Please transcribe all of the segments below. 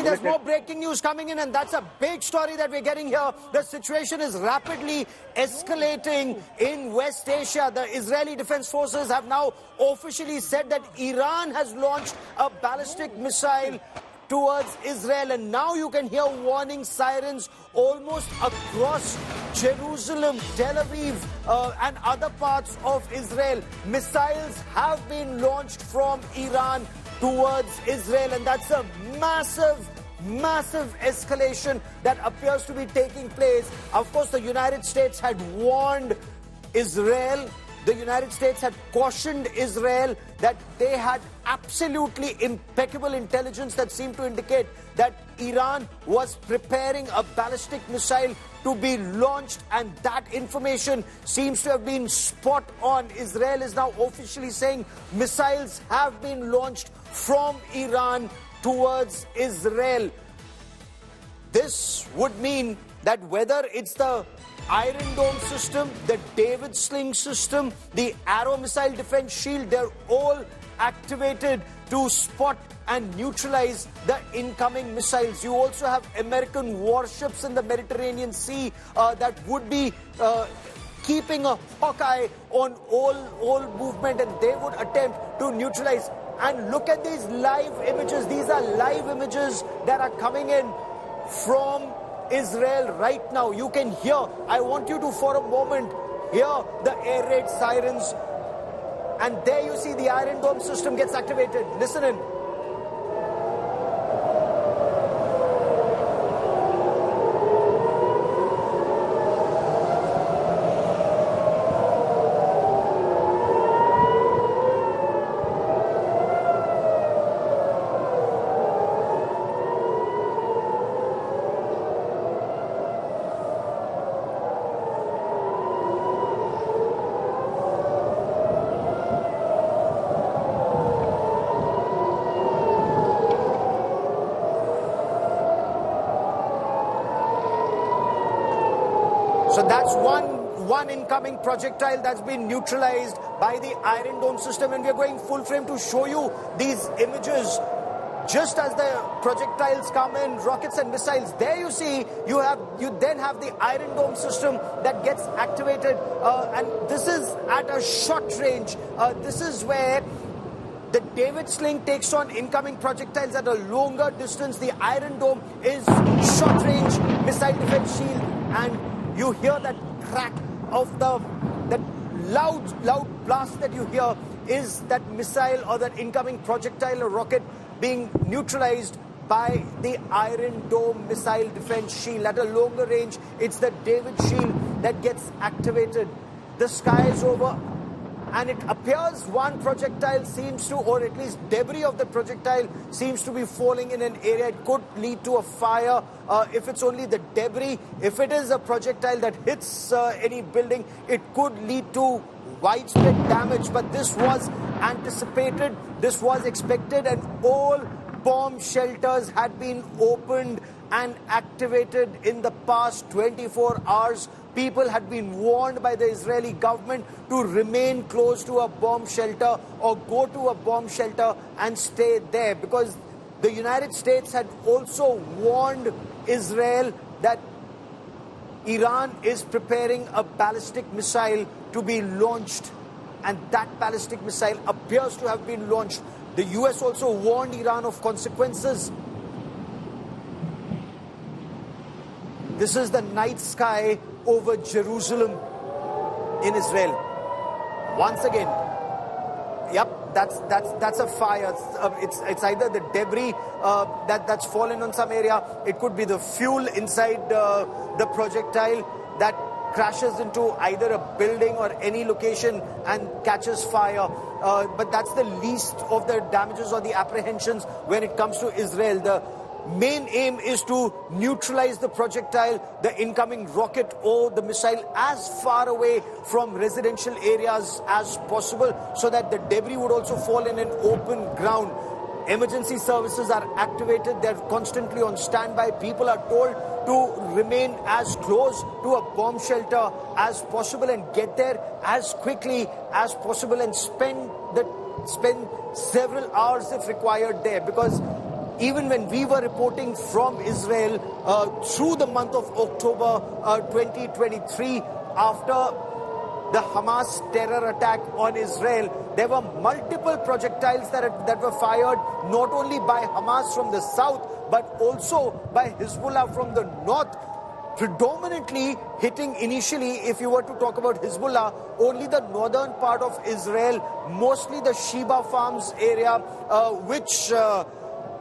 there's more breaking news coming in, and that's a big story that we're getting here. The situation is rapidly escalating in West Asia. The Israeli Defense Forces have now officially said that Iran has launched a ballistic missile towards Israel, and now you can hear warning sirens almost across Jerusalem, Tel Aviv, and other parts of Israel. Missiles have been launched from Iran towards Israel, and that's a massive escalation that appears to be taking place. Of course, the United States had warned Israel. The United States had cautioned Israel that they had absolutely impeccable intelligence that seemed to indicate that Iran was preparing a ballistic missile to be launched, and that information seems to have been spot on. Israel is now officially saying missiles have been launched from Iran towards Israel. This would mean that whether it's the Iron Dome system, the David Sling system, the Arrow missile defense shield, they're all activated to spot and neutralize the incoming missiles. You also have American warships in the Mediterranean Sea that would be keeping a hawk-eye on all movement, and they would attempt to neutralize. And look at these live images. These are live images that are coming in from Israel right now. You can hear, I want you to for a moment hear the air raid sirens, and there you see the Iron Dome system gets activated. Listen in. So that's one incoming projectile that's been neutralized by the Iron Dome system, and we're going full frame to show you these images. Just as the projectiles come in, rockets and missiles, there you see, you then have the Iron Dome system that gets activated, and this is at a short range. This is where the David Sling takes on incoming projectiles at a longer distance. The Iron Dome is short range missile defense shield, and you hear that crack of that loud blast that you hear is that missile or that incoming projectile or rocket being neutralized by the Iron Dome missile defense shield. At a longer range, it's the David shield that gets activated. The sky is over, and it appears one projectile seems to, or at least debris of the projectile seems to be falling in an area. It could lead to a fire if it's only the debris. If it is a projectile that hits any building, it could lead to widespread damage. But this was anticipated, this was expected, and all bomb shelters had been opened and activated in the past 24 hours. People had been warned by the Israeli government to remain close to a bomb shelter or go to a bomb shelter and stay there, because the United States had also warned Israel that Iran is preparing a ballistic missile to be launched, and that ballistic missile appears to have been launched. The US also warned Iran of consequences. This is the night sky over Jerusalem in Israel. Once again, yep, that's a fire. It's either the debris that's fallen on some area. It could be the fuel inside the projectile that crashes into either a building or any location and catches fire. But that's the least of the damages or the apprehensions when it comes to Israel. The main aim is to neutralize the projectile, the incoming rocket or the missile, as far away from residential areas as possible, so that the debris would also fall in an open ground. Emergency services are activated. They're constantly on standby. People are told to remain as close to a bomb shelter as possible and get there as quickly as possible and spend several hours if required there, because even when we were reporting from Israel through the month of October 2023, after the Hamas terror attack on Israel, there were multiple projectiles that were fired not only by Hamas from the south, but also by Hezbollah from the north, predominantly hitting initially, if you were to talk about Hezbollah, only the northern part of Israel, mostly the Sheba Farms area, which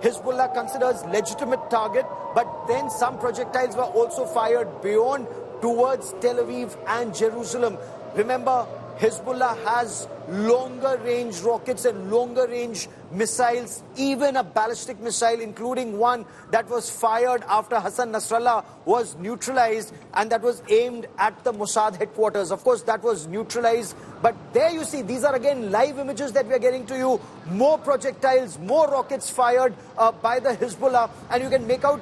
Hezbollah considers legitimate target. But then some projectiles were also fired beyond towards Tel Aviv and Jerusalem. Remember, Hezbollah has longer range rockets and longer range missiles, even a ballistic missile, including one that was fired after Hassan Nasrallah was neutralized, and that was aimed at the Mossad headquarters. Of course, that was neutralized. But there you see, these are again live images that we are getting to you. More projectiles, more rockets fired by the Hezbollah, and you can make out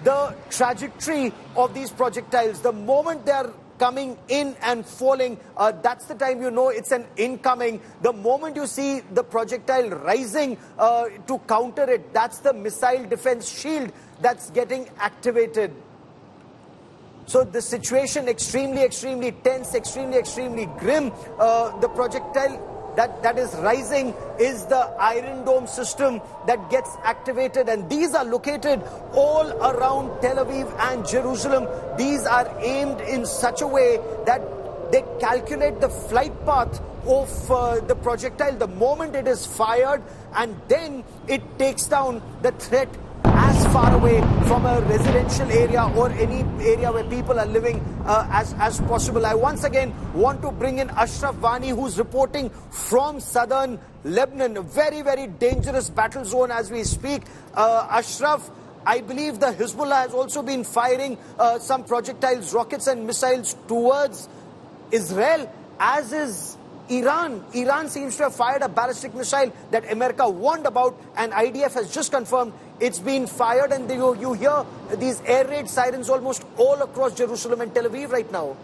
the trajectory of these projectiles. The moment they are coming in and falling, that's the time you know it's an incoming. The moment you see the projectile rising to counter it, that's the missile defense shield that's getting activated. So the situation extremely tense, extremely grim. The projectile that is rising is the Iron Dome system that gets activated, and these are located all around Tel Aviv and Jerusalem. These are aimed in such a way that they calculate the flight path of the projectile the moment it is fired, and then it takes down the threat as far away from a residential area or any area where people are living as possible. I once again want to bring in Ashraf Wani, who's reporting from southern Lebanon, a very dangerous battle zone as we speak. Ashraf, I believe the Hezbollah has also been firing some projectiles, rockets and missiles towards Israel, as is Iran. Iran seems to have fired a ballistic missile that America warned about, and IDF has just confirmed it's been fired, and you hear these air raid sirens almost all across Jerusalem and Tel Aviv right now.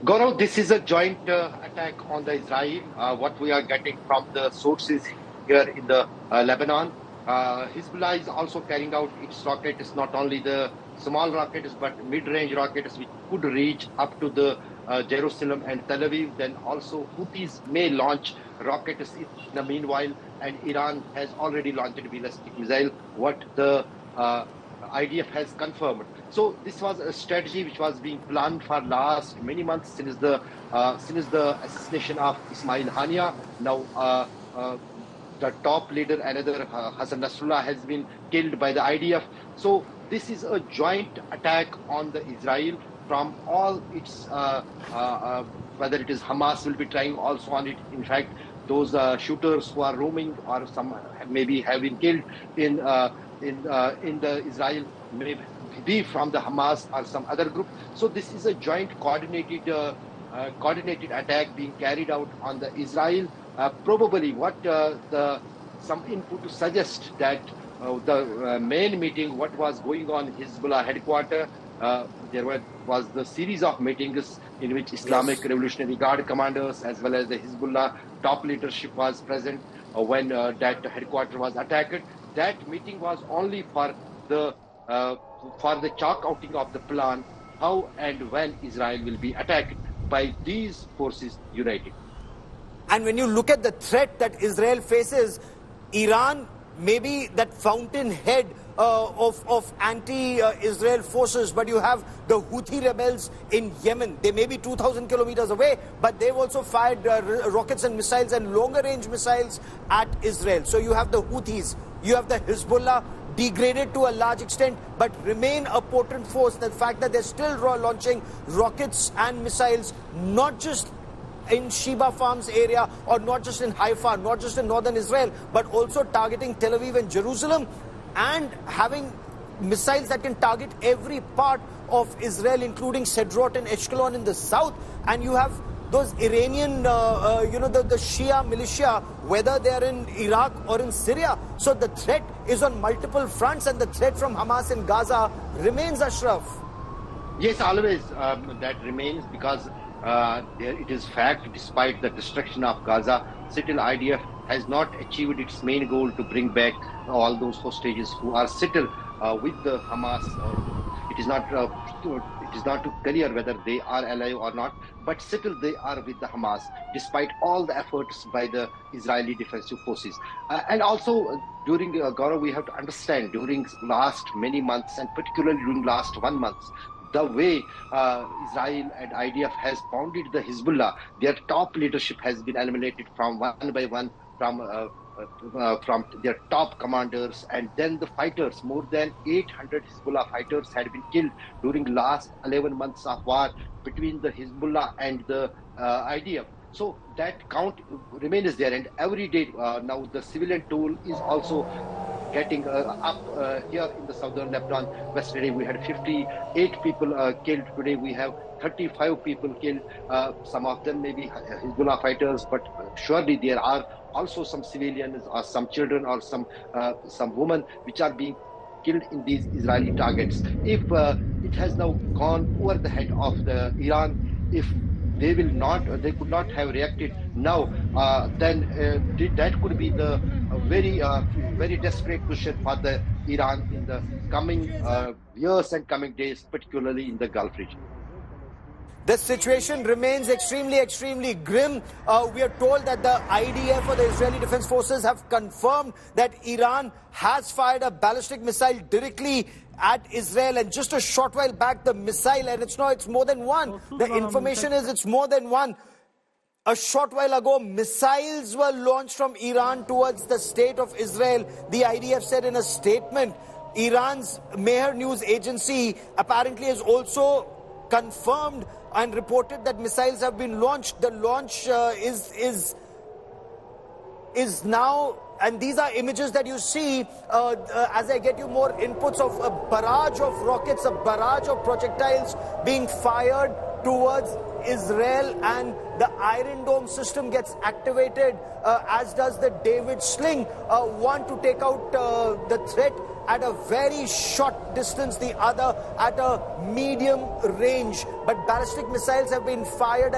Gaurav, this is a joint attack on the Israel. What we are getting from the sources here in the Lebanon, Hezbollah is also carrying out its rockets, not only the small rockets but mid-range rockets which could reach up to the Jerusalem and Tel Aviv. Then also Houthis may launch rockets in the meanwhile, and Iran has already launched a ballistic missile, what the IDF has confirmed. So this was a strategy which was being planned for last many months since the assassination of Ismail Hania. Now the top leader, another Hassan Nasrallah, has been killed by the IDF. So this is a joint attack on the Israel from all its, whether it is Hamas will be trying also on it. In fact, those shooters who are roaming or some maybe have been killed in the Israel may be from the Hamas or some other group. So this is a joint coordinated attack being carried out on the Israel. Probably what some input to suggest that the main meeting, what was going on in Hezbollah headquarters, there was the series of meetings in which Islamic Revolutionary Guard commanders as well as the Hezbollah top leadership was present when that headquarters was attacked. That meeting was only for the chalk outing of the plan, how and when Israel will be attacked by these forces united. And when you look at the threat that Israel faces, Iran may be that fountainhead of anti-Israel forces, but you have the Houthi rebels in Yemen. They may be 2,000 kilometers away, but they've also fired rockets and missiles and longer-range missiles at Israel. So you have the Houthis, you have the Hezbollah, degraded to a large extent, but remain a potent force. The fact that they're still launching rockets and missiles, not just in Sheba Farms area, or not just in Haifa, not just in northern Israel, but also targeting Tel Aviv and Jerusalem, and having missiles that can target every part of Israel, including Sderot and Ashkelon in the south. And you have those Iranian, the Shia militia, whether they're in Iraq or in Syria. So the threat is on multiple fronts, and the threat from Hamas in Gaza remains, Ashraf. Yes, always that remains, because it is fact, despite the destruction of Gaza, still IDF has not achieved its main goal to bring back all those hostages who are settled with the Hamas. It is not clear whether they are alive or not, but still they are with the Hamas, despite all the efforts by the Israeli defensive forces. And also, during Gaurav, we have to understand, during last many months, and particularly during last 1 month, the way Israel and IDF has pounded the Hezbollah, their top leadership has been eliminated from one by one from their top commanders, and then the fighters, more than 800 Hezbollah fighters had been killed during last 11 months of war between the Hezbollah and the IDF. So that count remains there, and every day now the civilian toll is also getting up here in the southern Lebanon. Yesterday we had 58 people killed. Today we have 35 people killed. Some of them may be Hezbollah fighters, but surely there are also some civilians or some children or some women which are being killed in these Israeli targets. If it has now gone over the head of the Iran, if they could not have reacted now, then that could be the very desperate question for the Iran in the coming years and coming days, particularly in the Gulf region. The situation remains extremely grim. We are told that the IDF or the Israeli Defense Forces have confirmed that Iran has fired a ballistic missile directly at Israel, and just a short while back the missile, and it's more than one. The information is it's more than one. A short while ago, missiles were launched from Iran towards the state of Israel. The IDF said in a statement. Iran's Mehr news agency apparently has also confirmed and reported that missiles have been launched. The launch is now, and these are images that you see as I get you more inputs of a barrage of rockets, a barrage of projectiles being fired towards Israel, and the Iron Dome system gets activated, as does the David Sling, one to take out the threat at a very short distance, the other at a medium range. But ballistic missiles have been fired.